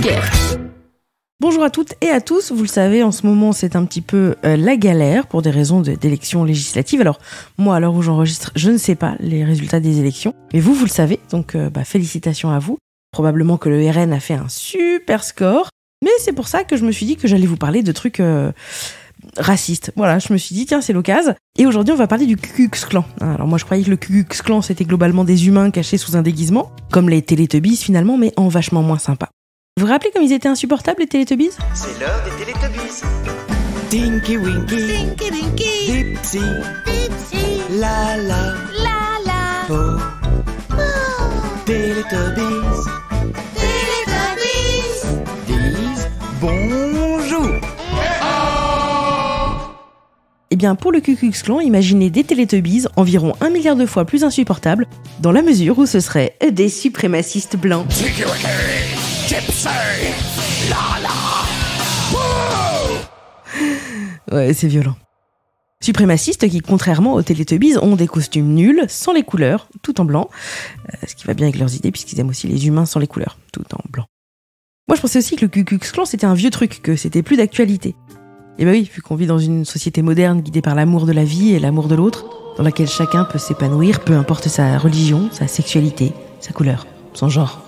vulgaire. Bonjour à toutes et à tous, vous le savez, en ce moment c'est un petit peu la galère pour des raisons d'élections législatives. Alors moi, à l'heure où j'enregistre, je ne sais pas les résultats des élections, mais vous le savez, donc félicitations à vous. Probablement que le RN a fait un super score, mais c'est pour ça que je me suis dit que j'allais vous parler de trucs racistes. Voilà, je me suis dit tiens, c'est l'occasion. Et aujourd'hui on va parler du Ku Klux Klan. Alors moi je croyais que le Ku Klux Klan c'était globalement des humains cachés sous un déguisement, comme les Teletubbies finalement, mais en vachement moins sympa. Vous vous rappelez comme ils étaient insupportables, les Teletubbies ? C'est l'heure des Teletubbies. Tinky Winky, Tinky Winky, Dipsy, Dipsy, Lala, Lala, Po, Teletubbies, Teletubbies. disent bonjour. Eh bien, pour le Ku Klux Klan, imaginez des Teletubbies environ 1 milliard de fois plus insupportables, dans la mesure où ce seraient des suprémacistes blancs. Tinky Winky, Dipsy, Lala, Ouais, c'est violent. Suprémacistes qui, contrairement aux Teletubbies, ont des costumes nuls, sans les couleurs, tout en blanc, ce qui va bien avec leurs idées, puisqu'ils aiment aussi les humains sans les couleurs, tout en blanc. Moi, je pensais aussi que le Ku Klux Klan, c'était un vieux truc, que c'était plus d'actualité. Et bah oui, vu qu'on vit dans une société moderne guidée par l'amour de la vie et l'amour de l'autre, dans laquelle chacun peut s'épanouir, peu importe sa religion, sa sexualité, sa couleur, son genre.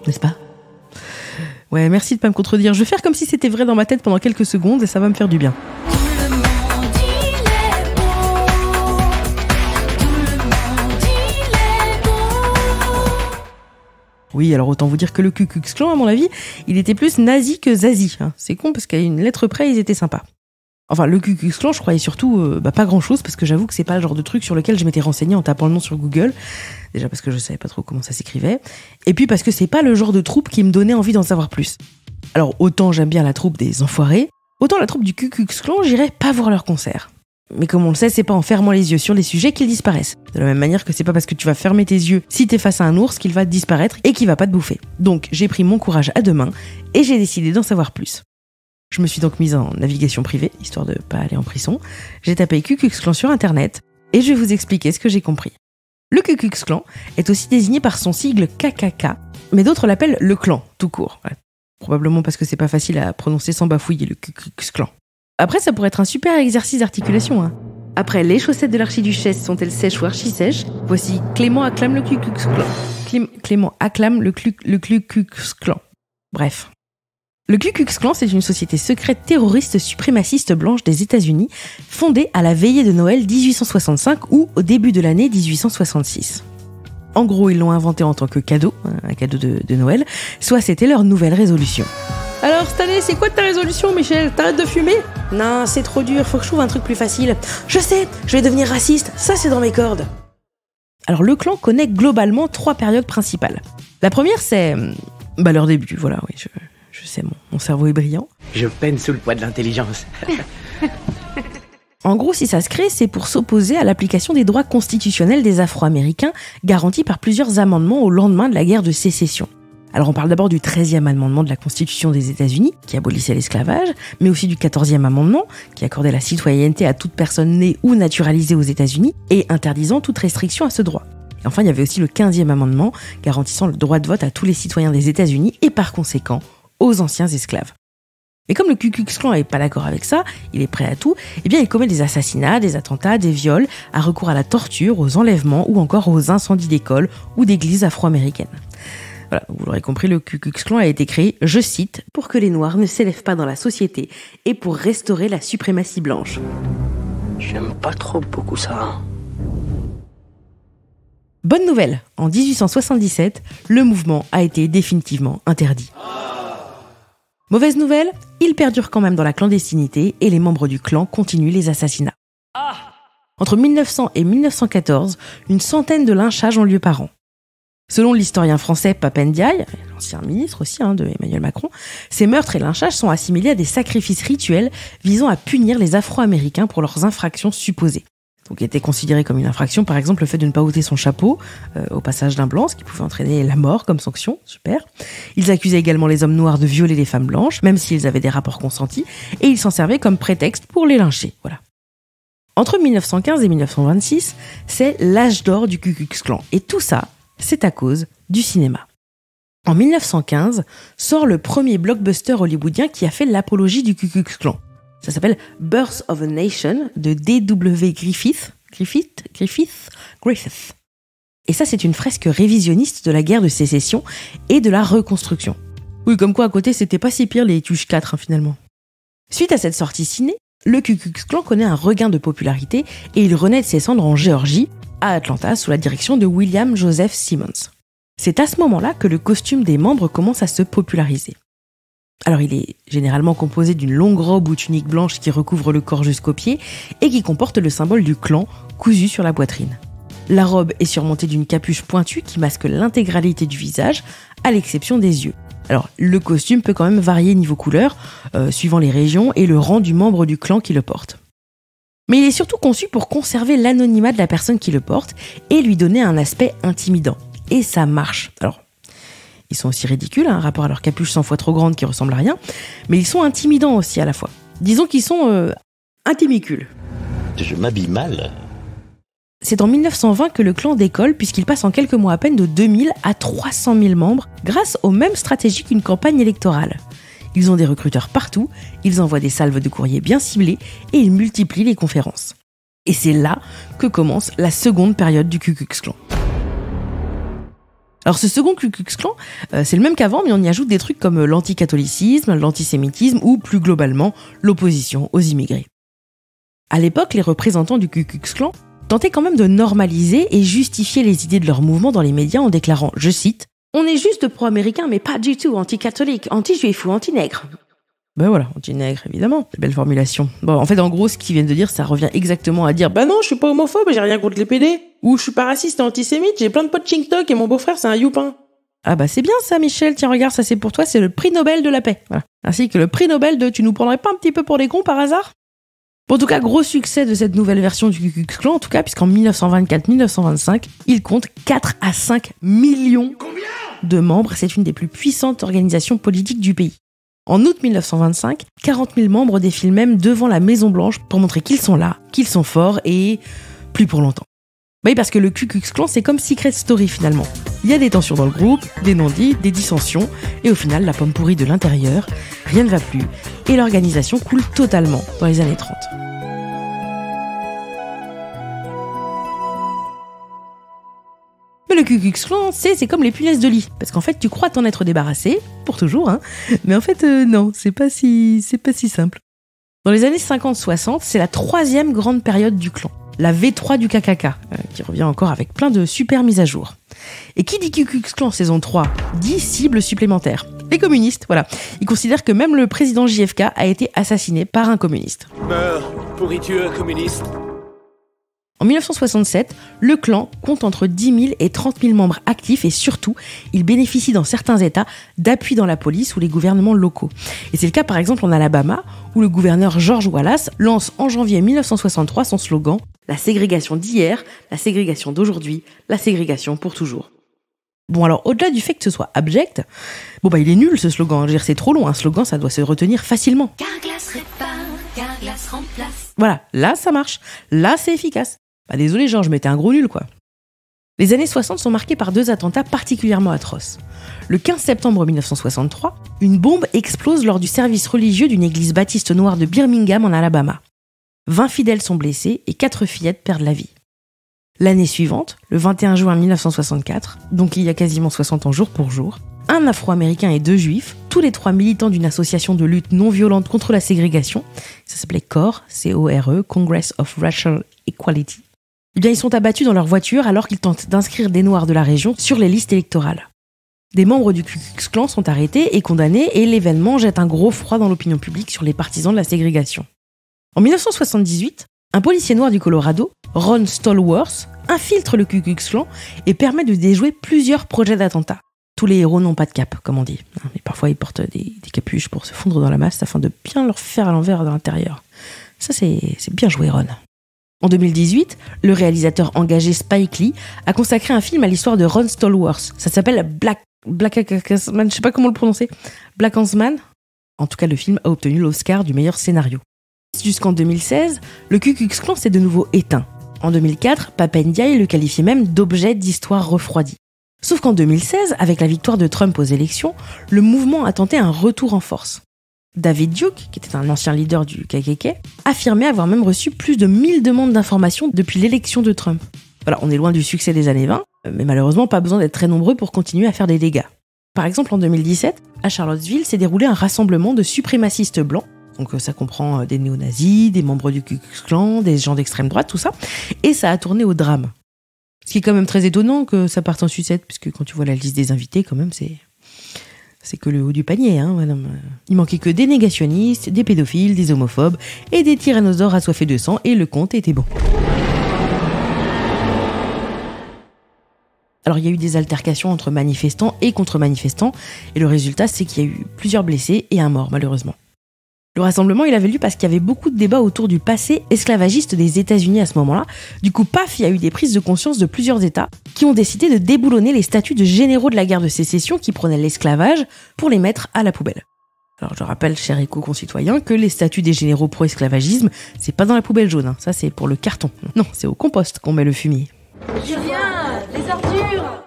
N'est-ce pas ? Ouais, merci de pas me contredire. Je vais faire comme si c'était vrai dans ma tête pendant quelques secondes et ça va me faire du bien. Tout le monde, il est beau. Tout le monde, il est beau. Oui, alors autant vous dire que le Ku Klux Klan, à mon avis, il était plus nazi que zazi. C'est con parce qu'à une lettre près, ils étaient sympas. Enfin, le Ku Klux Klan, je croyais surtout pas grand-chose parce que j'avoue que c'est pas le genre de truc sur lequel je m'étais renseignée en tapant le nom sur Google. Déjà parce que je savais pas trop comment ça s'écrivait. Et puis parce que c'est pas le genre de troupe qui me donnait envie d'en savoir plus. Alors autant j'aime bien la troupe des enfoirés, autant la troupe du Ku Klux Klan, j'irais pas voir leur concert. Mais comme on le sait, c'est pas en fermant les yeux sur les sujets qu'ils disparaissent. De la même manière que c'est pas parce que tu vas fermer tes yeux si t'es face à un ours qu'il va disparaître et qu'il va pas te bouffer. Donc j'ai pris mon courage à deux mains et j'ai décidé d'en savoir plus. Je me suis donc mise en navigation privée, histoire de pas aller en prison. J'ai tapé Ku Klux Klan sur internet et je vais vous expliquer ce que j'ai compris. Le Ku Klux Klan est aussi désigné par son sigle KKK, mais d'autres l'appellent le clan, tout court. Ouais. Probablement parce que c'est pas facile à prononcer sans bafouiller le Ku Klux Klan. Après, ça pourrait être un super exercice d'articulation. Après, les chaussettes de l'archiduchesse sont-elles sèches ou archi-sèches ? Voici Clément acclame le Ku Klux Klan. Clément acclame le Ku Klux Klan. Bref. Le Ku Klux Klan, c'est une société secrète terroriste suprémaciste blanche des États-Unis, fondée à la veillée de Noël 1865 ou au début de l'année 1866. En gros, ils l'ont inventé en tant que cadeau, un cadeau de Noël, soit c'était leur nouvelle résolution. Alors cette année, c'est quoi ta résolution, Michel ? T'arrêtes de fumer ? Non, c'est trop dur, faut que je trouve un truc plus facile. Je sais, je vais devenir raciste, ça c'est dans mes cordes. Alors le clan connaît globalement 3 périodes principales. La première, c'est leur début, voilà, oui, je sais, mon cerveau est brillant. Je peine sous le poids de l'intelligence. En gros, si ça se crée, c'est pour s'opposer à l'application des droits constitutionnels des Afro-Américains, garantis par plusieurs amendements au lendemain de la guerre de sécession. Alors on parle d'abord du 13e amendement de la Constitution des États-Unis, qui abolissait l'esclavage, mais aussi du 14e amendement, qui accordait la citoyenneté à toute personne née ou naturalisée aux États-Unis, et interdisant toute restriction à ce droit. Et enfin, il y avait aussi le 15e amendement, garantissant le droit de vote à tous les citoyens des États-Unis, et par conséquent, aux anciens esclaves. Et comme le Ku Klux Klan n'est pas d'accord avec ça, il est prêt à tout, eh bien il commet des assassinats, des attentats, des viols, a recours à la torture, aux enlèvements ou encore aux incendies d'écoles ou d'églises afro-américaines. Voilà, vous l'aurez compris, le Ku Klux Klan a été créé, je cite, pour que les Noirs ne s'élèvent pas dans la société et pour restaurer la suprématie blanche. J'aime pas trop beaucoup ça. Bonne nouvelle, en 1877, le mouvement a été définitivement interdit. Mauvaise nouvelle, il perdure quand même dans la clandestinité et les membres du clan continuent les assassinats. Entre 1900 et 1914, une centaine de lynchages ont lieu par an. Selon l'historien français Pape Ndiaye, l'ancien ministre aussi de Emmanuel Macron, ces meurtres et lynchages sont assimilés à des sacrifices rituels visant à punir les Afro-Américains pour leurs infractions supposées. Donc il était considéré comme une infraction, par exemple, le fait de ne pas ôter son chapeau au passage d'un blanc, ce qui pouvait entraîner la mort comme sanction, super. Ils accusaient également les hommes noirs de violer les femmes blanches, même s'ils avaient des rapports consentis, et ils s'en servaient comme prétexte pour les lyncher, voilà. Entre 1915 et 1926, c'est l'âge d'or du Ku Klux Klan, et tout ça, c'est à cause du cinéma. En 1915, sort le premier blockbuster hollywoodien qui a fait l'apologie du Ku Klux Klan. Ça s'appelle Birth of a Nation de D.W. Griffith. Et ça, c'est une fresque révisionniste de la guerre de sécession et de la reconstruction. Oui, comme quoi à côté, c'était pas si pire les Tuches 4 finalement. Suite à cette sortie ciné, le Ku Klux Klan connaît un regain de popularité et il renaît de ses cendres en Géorgie, à Atlanta, sous la direction de William Joseph Simmons. C'est à ce moment-là que le costume des membres commence à se populariser. Alors il est généralement composé d'une longue robe ou tunique blanche qui recouvre le corps jusqu'aux pieds et qui comporte le symbole du clan cousu sur la poitrine. La robe est surmontée d'une capuche pointue qui masque l'intégralité du visage, à l'exception des yeux. Alors le costume peut quand même varier niveau couleur, suivant les régions et le rang du membre du clan qui le porte. Mais il est surtout conçu pour conserver l'anonymat de la personne qui le porte et lui donner un aspect intimidant. Et ça marche. Alors, ils sont aussi ridicules, rapport à leur capuche 100 fois trop grande qui ressemble à rien, mais ils sont intimidants aussi à la fois. Disons qu'ils sont intimicules. Je m'habille mal. C'est en 1920 que le clan décolle puisqu'il passe en quelques mois à peine de 2000 à 300 000 membres grâce aux mêmes stratégies qu'une campagne électorale. Ils ont des recruteurs partout, ils envoient des salves de courrier bien ciblées et ils multiplient les conférences. Et c'est là que commence la seconde période du Ku Klux Klan. Alors ce second Ku Klux Klan, c'est le même qu'avant, mais on y ajoute des trucs comme l'anticatholicisme, l'antisémitisme ou plus globalement l'opposition aux immigrés. À l'époque, les représentants du Ku Klux Klan tentaient quand même de normaliser et justifier les idées de leur mouvement dans les médias en déclarant, je cite, « On est juste pro-américain mais pas du tout anti-catholique, anti-juif ou anti-nègre ». Ben voilà, anti-nègre, évidemment, belle formulation. Bon, en fait, en gros, ce qu'ils viennent de dire, ça revient exactement à dire « Bah non, je suis pas homophobe, j'ai rien contre les PD » ou « Je suis pas raciste et antisémite, j'ai plein de potes chingtok et mon beau-frère, c'est un youpin ». Ah bah c'est bien ça, Michel, tiens, regarde, ça c'est pour toi, c'est le prix Nobel de la paix. Voilà. Ainsi que le prix Nobel de « Tu nous prendrais pas un petit peu pour des cons par hasard ?» En tout cas, gros succès de cette nouvelle version du Ku Klux Klan, en tout cas, puisqu'en 1924-1925, il compte 4 à 5 millions de membres. C'est une des plus puissantes organisations politiques du pays. En août 1925, 40 000 membres défilent même devant la Maison-Blanche pour montrer qu'ils sont là, qu'ils sont forts et plus pour longtemps. Oui, parce que le Ku Klux Klan, c'est comme Secret Story finalement. Il y a des tensions dans le groupe, des non-dits, des dissensions, et au final, la pomme pourrie de l'intérieur, rien ne va plus, et l'organisation coule totalement dans les années 30. Mais le Ku Klux Klan, c'est comme les punaises de lit, parce qu'en fait, tu crois t'en être débarrassé, pour toujours, mais en fait, non, c'est pas si simple. Dans les années 50-60, c'est la troisième grande période du clan. La V3 du KKK, qui revient encore avec plein de super mises à jour. Et qui dit Ku Klux Klan saison 3 dit cible supplémentaire. Les communistes, voilà. Ils considèrent que même le président JFK a été assassiné par un communiste. Meurs, pourriture communiste. En 1967, le clan compte entre 10 000 et 30 000 membres actifs et surtout, il bénéficie dans certains États d'appui dans la police ou les gouvernements locaux. Et c'est le cas par exemple en Alabama, où le gouverneur George Wallace lance en janvier 1963 son slogan « La ségrégation d'hier, la ségrégation d'aujourd'hui, la ségrégation pour toujours ». Bon alors, au-delà du fait que ce soit abject, il est nul ce slogan, c'est trop long, un slogan ça doit se retenir facilement. Carglass répare, Carglass remplace. Voilà, là ça marche, là c'est efficace. Désolé Georges, mais t'es un gros nul quoi. Les années 60 sont marquées par 2 attentats particulièrement atroces. Le 15 septembre 1963, une bombe explose lors du service religieux d'une église baptiste noire de Birmingham en Alabama. 20 fidèles sont blessés et 4 fillettes perdent la vie. L'année suivante, le 21 juin 1964, donc il y a quasiment 60 ans jour pour jour, un Afro-Américain et 2 Juifs, tous les 3 militants d'une association de lutte non violente contre la ségrégation, ça s'appelait CORE, C-O-R-E, Congress of Racial Equality, ils sont abattus dans leur voiture alors qu'ils tentent d'inscrire des Noirs de la région sur les listes électorales. Des membres du Ku Klux Klan sont arrêtés et condamnés et l'événement jette un gros froid dans l'opinion publique sur les partisans de la ségrégation. En 1978, un policier noir du Colorado, Ron Stallworth, infiltre le Ku Klux Klan et permet de déjouer plusieurs projets d'attentats. Tous les héros n'ont pas de cape, comme on dit. Mais parfois, ils portent des capuches pour se fondre dans la masse afin de bien leur faire à l'envers à l'intérieur. Ça, c'est bien joué, Ron. En 2018, le réalisateur engagé Spike Lee a consacré un film à l'histoire de Ron Stallworth. Ça s'appelle Blackansman, je sais pas comment le prononcer. Blackansman. En tout cas, le film a obtenu l'Oscar du meilleur scénario. Jusqu'en 2016, le Ku Klux Klan s'est de nouveau éteint. En 2004, Papa Ndiaye le qualifiait même d'objet d'histoire refroidie. Sauf qu'en 2016, avec la victoire de Trump aux élections, le mouvement a tenté un retour en force. David Duke, qui était un ancien leader du KKK, affirmait avoir même reçu plus de 1000 demandes d'informations depuis l'élection de Trump. Voilà, on est loin du succès des années 20, mais malheureusement pas besoin d'être très nombreux pour continuer à faire des dégâts. Par exemple, en 2017, à Charlottesville s'est déroulé un rassemblement de suprémacistes blancs. Donc ça comprend des néo-nazis, des membres du Ku Klux Klan, des gens d'extrême droite, tout ça. Et ça a tourné au drame. Ce qui est quand même très étonnant que ça parte en sucette, puisque quand tu vois la liste des invités, quand même, c'est que le haut du panier, hein, madame. Il manquait que des négationnistes, des pédophiles, des homophobes et des tyrannosaures assoiffés de sang, et le compte était bon. Alors il y a eu des altercations entre manifestants et contre-manifestants, et le résultat c'est qu'il y a eu plusieurs blessés et un mort malheureusement. Le rassemblement il avait lieu parce qu'il y avait beaucoup de débats autour du passé esclavagiste des États-Unis à ce moment-là. Du coup paf, il y a eu des prises de conscience de plusieurs États qui ont décidé de déboulonner les statuts de généraux de la guerre de sécession qui prenaient l'esclavage pour les mettre à la poubelle. Alors je rappelle, chers éco-concitoyens, que les statuts des généraux pro-esclavagisme, c'est pas dans la poubelle jaune, hein. Ça c'est pour le carton. Non, c'est au compost qu'on met le fumier. Julien, les ordures.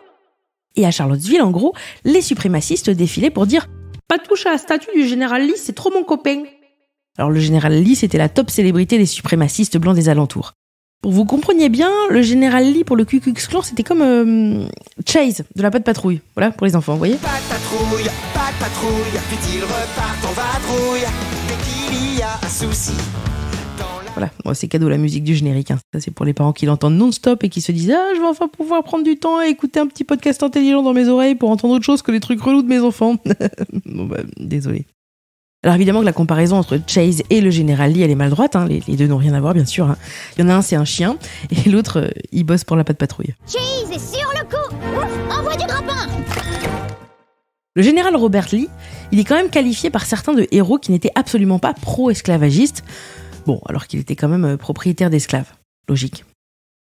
Et à Charlottesville, en gros, les suprémacistes défilaient pour dire « Pas de touche à la statue du général Lee, c'est trop mon copain !» Alors le général Lee, c'était la top célébrité des suprémacistes blancs des alentours. Pour vous compreniez bien, le général Lee pour le Ku Klux Klan, c'était comme Chase de la Patte Patrouille. Voilà, pour les enfants, vous voyez ? Pas de patrouille, puis ils repartent en vadrouille. Dès qu'il y a un souci. Voilà, bon, c'est cadeau la musique du générique. Hein. Ça, c'est pour les parents qui l'entendent non-stop et qui se disent « Ah, je vais enfin pouvoir prendre du temps et écouter un petit podcast intelligent dans mes oreilles pour entendre autre chose que les trucs relous de mes enfants. » Bon bah, désolé. Alors évidemment que la comparaison entre Chase et le général Lee, elle est mal droite. Hein. Les deux n'ont rien à voir, bien sûr. Hein. Il y en a un, c'est un chien, et l'autre, il bosse pour la Patte Patrouille. Chase est sur le coup. Envoie du grappin. Le général Robert Lee, il est quand même qualifié par certains de héros qui n'étaient absolument pas pro-esclavagistes. Bon, alors qu'il était quand même propriétaire d'esclaves. Logique.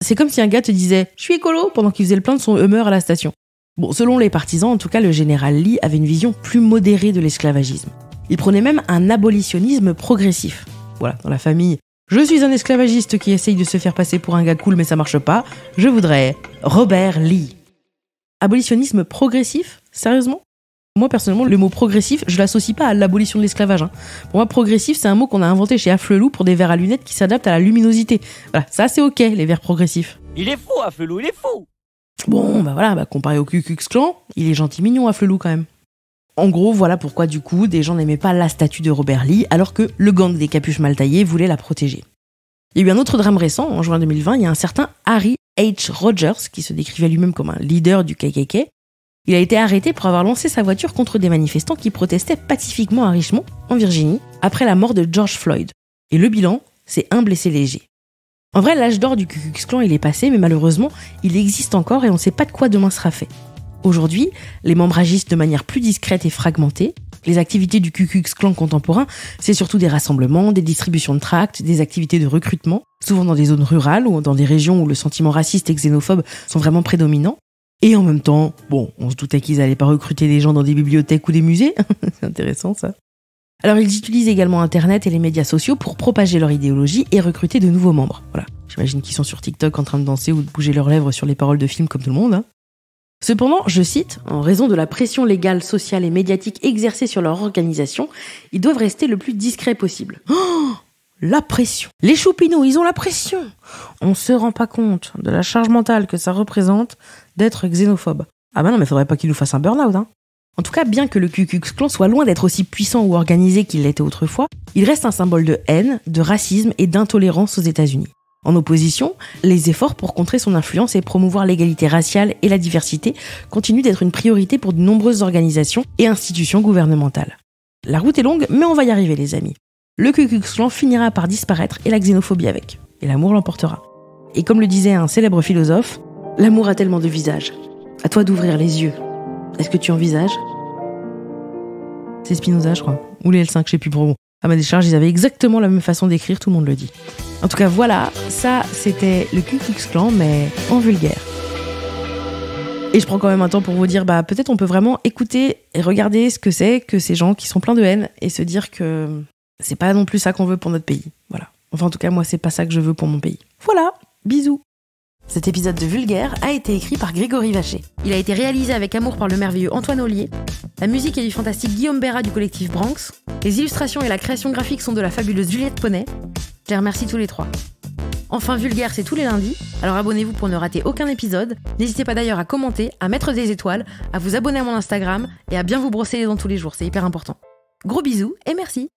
C'est comme si un gars te disait « Je suis écolo » pendant qu'il faisait le plein de son Hummer à la station. Bon, selon les partisans, en tout cas, le général Lee avait une vision plus modérée de l'esclavagisme. Il prenait même un abolitionnisme progressif. Voilà, dans la famille, je suis un esclavagiste qui essaye de se faire passer pour un gars cool mais ça marche pas. Je voudrais Robert Lee. Abolitionnisme progressif ? Sérieusement ? Moi, personnellement, le mot progressif, je l'associe pas à l'abolition de l'esclavage. Hein. Pour moi, progressif, c'est un mot qu'on a inventé chez Afflelou pour des verres à lunettes qui s'adaptent à la luminosité. Voilà, ça c'est ok, les verres progressifs. Il est fou, Afflelou, il est fou. Bon, bah voilà, comparé au Ku Klux Klan, il est gentil mignon, Afflelou quand même. En gros, voilà pourquoi du coup, des gens n'aimaient pas la statue de Robert Lee, alors que le gang des capuches mal taillées voulait la protéger. Il y a eu un autre drame récent, en juin 2020, il y a un certain Harry H. Rogers, qui se décrivait lui-même comme un leader du KKK. Il a été arrêté pour avoir lancé sa voiture contre des manifestants qui protestaient pacifiquement à Richmond, en Virginie, après la mort de George Floyd. Et le bilan, c'est un blessé léger. En vrai, l'âge d'or du Ku Klux Klan, il est passé, mais malheureusement, il existe encore et on ne sait pas de quoi demain sera fait. Aujourd'hui, les membres agissent de manière plus discrète et fragmentée. Les activités du Ku Klux Klan contemporain, c'est surtout des rassemblements, des distributions de tracts, des activités de recrutement, souvent dans des zones rurales ou dans des régions où le sentiment raciste et xénophobe sont vraiment prédominants. Et en même temps, bon, on se doutait qu'ils allaient pas recruter des gens dans des bibliothèques ou des musées. C'est intéressant, ça. Alors, ils utilisent également Internet et les médias sociaux pour propager leur idéologie et recruter de nouveaux membres. Voilà. J'imagine qu'ils sont sur TikTok en train de danser ou de bouger leurs lèvres sur les paroles de films comme tout le monde, hein. Cependant, je cite, en raison de la pression légale, sociale et médiatique exercée sur leur organisation, ils doivent rester le plus discrets possible. Oh, la pression. Les choupinous, ils ont la pression. On se rend pas compte de la charge mentale que ça représente d'être xénophobe. Ah bah non, mais faudrait pas qu'ils nous fassent un burn-out, hein. En tout cas, bien que le Ku Klux Klan soit loin d'être aussi puissant ou organisé qu'il l'était autrefois, il reste un symbole de haine, de racisme et d'intolérance aux États-Unis. En opposition, les efforts pour contrer son influence et promouvoir l'égalité raciale et la diversité continuent d'être une priorité pour de nombreuses organisations et institutions gouvernementales. La route est longue, mais on va y arriver, les amis. Le Ku Klux Klan finira par disparaître et la xénophobie avec. Et l'amour l'emportera. Et comme le disait un célèbre philosophe, l'amour a tellement de visages. À toi d'ouvrir les yeux. Est-ce que tu envisages ? C'est Spinoza, je crois. Ou les L5, je sais plus pour vous. À ma décharge, ils avaient exactement la même façon d'écrire, tout le monde le dit. En tout cas, voilà, ça, c'était le Ku Klux Klan, mais en vulgaire. Et je prends quand même un temps pour vous dire, peut-être on peut vraiment écouter et regarder ce que c'est que ces gens qui sont pleins de haine et se dire que c'est pas non plus ça qu'on veut pour notre pays. Voilà. Enfin, en tout cas, moi, c'est pas ça que je veux pour mon pays. Voilà, bisous. Cet épisode de Vulgaire a été écrit par Grégory Vacher. Il a été réalisé avec amour par le merveilleux Antoine Ollier. La musique est du fantastique Guillaume Béra du collectif Branx. Les illustrations et la création graphique sont de la fabuleuse Juliette Poney. Je les remercie tous les trois. Enfin, Vulgaire, c'est tous les lundis, alors abonnez-vous pour ne rater aucun épisode. N'hésitez pas d'ailleurs à commenter, à mettre des étoiles, à vous abonner à mon Instagram et à bien vous brosser les dents tous les jours, c'est hyper important. Gros bisous et merci.